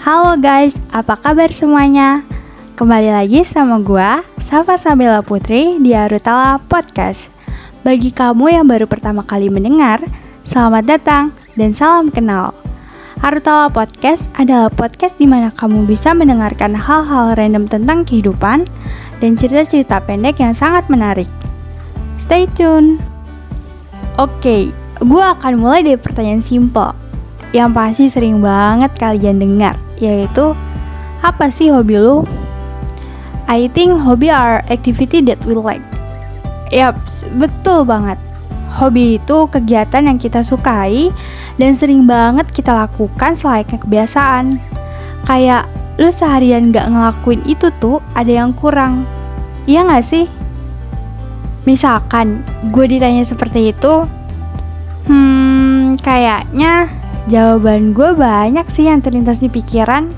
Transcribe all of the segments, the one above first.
Halo guys, apa kabar semuanya? Kembali lagi sama gua, Safa Sabella Putri di Arutala Podcast. Bagi kamu yang baru pertama kali mendengar, selamat datang dan salam kenal. Arutala Podcast adalah podcast di mana kamu bisa mendengarkan hal-hal random tentang kehidupan dan cerita-cerita pendek yang sangat menarik. Stay tune. Oke, gua akan mulai dari pertanyaan simple yang pasti sering banget kalian dengar, yaitu apa sih hobi lu? I think hobby are activity that we like. Yaps, betul banget. Hobi itu kegiatan yang kita sukai dan sering banget kita lakukan selayaknya kebiasaan. Kayak lu seharian gak ngelakuin itu tuh ada yang kurang. Iya gak sih? Misalkan gue ditanya seperti itu, kayaknya jawaban gue banyak sih yang terlintas di pikiran.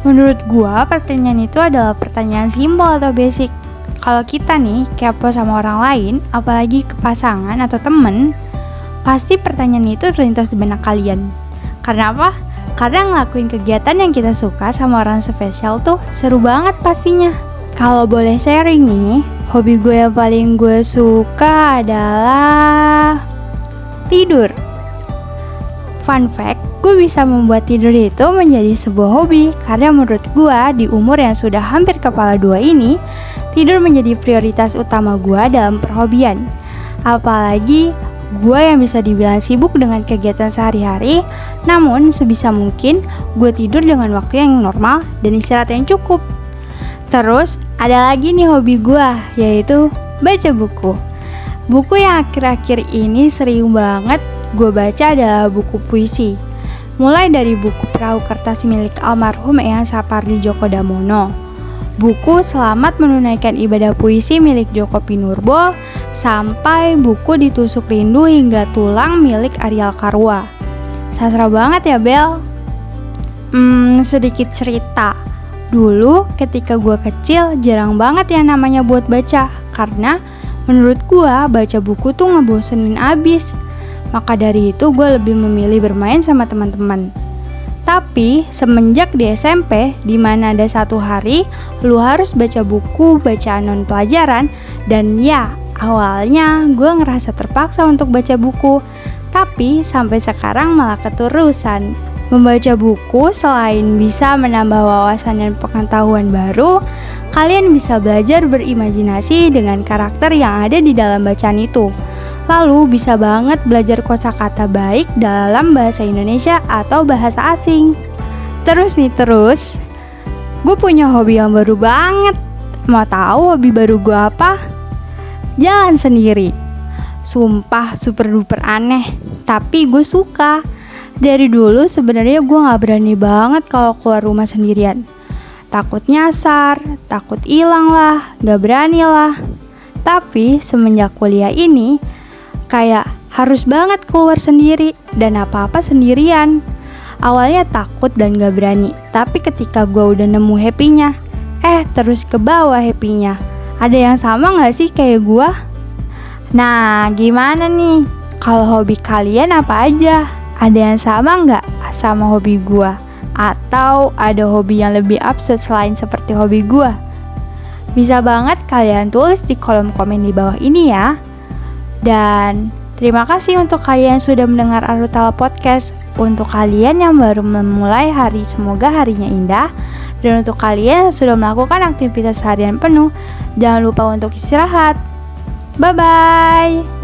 Menurut gue pertanyaan itu adalah pertanyaan simpel atau basic. Kalau kita nih kepo sama orang lain, apalagi ke pasangan atau temen, pasti pertanyaan itu terlintas di benak kalian. Karena apa? Karena ngelakuin kegiatan yang kita suka sama orang spesial tuh seru banget pastinya. Kalau boleh sharing nih, hobi gue yang paling gue suka adalah tidur. Fun fact, gue bisa membuat tidur itu menjadi sebuah hobi karena menurut gue di umur yang sudah hampir kepala dua ini, tidur menjadi prioritas utama gue dalam perhobian. Apalagi gue yang bisa dibilang sibuk dengan kegiatan sehari-hari, namun sebisa mungkin gue tidur dengan waktu yang normal dan istirahat yang cukup. Terus ada lagi nih hobi gue, yaitu baca buku. Buku yang akhir-akhir ini sering banget gue baca adalah buku puisi. Mulai dari buku Perahu Kertas milik almarhum Eyang Sapardi Djoko Damono, buku Selamat Menunaikan Ibadah Puisi milik Djoko Pinurbo, sampai buku Ditusuk Rindu Hingga Tulang milik Ariel Karwa. Sastra banget ya Bel. Sedikit cerita. Dulu ketika gue kecil jarang banget yang namanya buat baca, karena menurut gue baca buku tuh ngebosenin abis. Maka dari itu gue lebih memilih bermain sama teman-teman. Tapi semenjak di SMP, dimana ada satu hari lu harus baca buku bacaan non pelajaran, dan ya awalnya gue ngerasa terpaksa untuk baca buku, tapi sampai sekarang malah keterusan. Membaca buku selain bisa menambah wawasan dan pengetahuan baru, kalian bisa belajar berimajinasi dengan karakter yang ada di dalam bacaan itu. Lalu bisa banget belajar kosakata baik dalam bahasa Indonesia atau bahasa asing. Terus, gue punya hobi yang baru banget. Mau tahu hobi baru gue apa? Jalan sendiri. Sumpah super duper aneh, tapi gue suka. Dari dulu sebenarnya gue gak berani banget kalau keluar rumah sendirian. Takut nyasar, takut hilang lah, gak berani lah. Tapi semenjak kuliah ini, kayak harus banget keluar sendiri dan apa-apa sendirian. Awalnya takut dan gak berani, tapi ketika gue udah nemu happy-nya, terus ke bawah happy-nya. Ada yang sama gak sih kayak gue? Nah, gimana nih? Kalau hobi kalian apa aja? Ada yang sama gak sama hobi gue? Atau ada hobi yang lebih absurd selain seperti hobi gue? Bisa banget kalian tulis di kolom komen di bawah ini ya. Dan terima kasih untuk kalian yang sudah mendengar Arutala Podcast. Untuk kalian yang baru memulai hari, semoga harinya indah. Dan untuk kalian yang sudah melakukan aktivitas harian penuh, jangan lupa untuk istirahat. Bye-bye.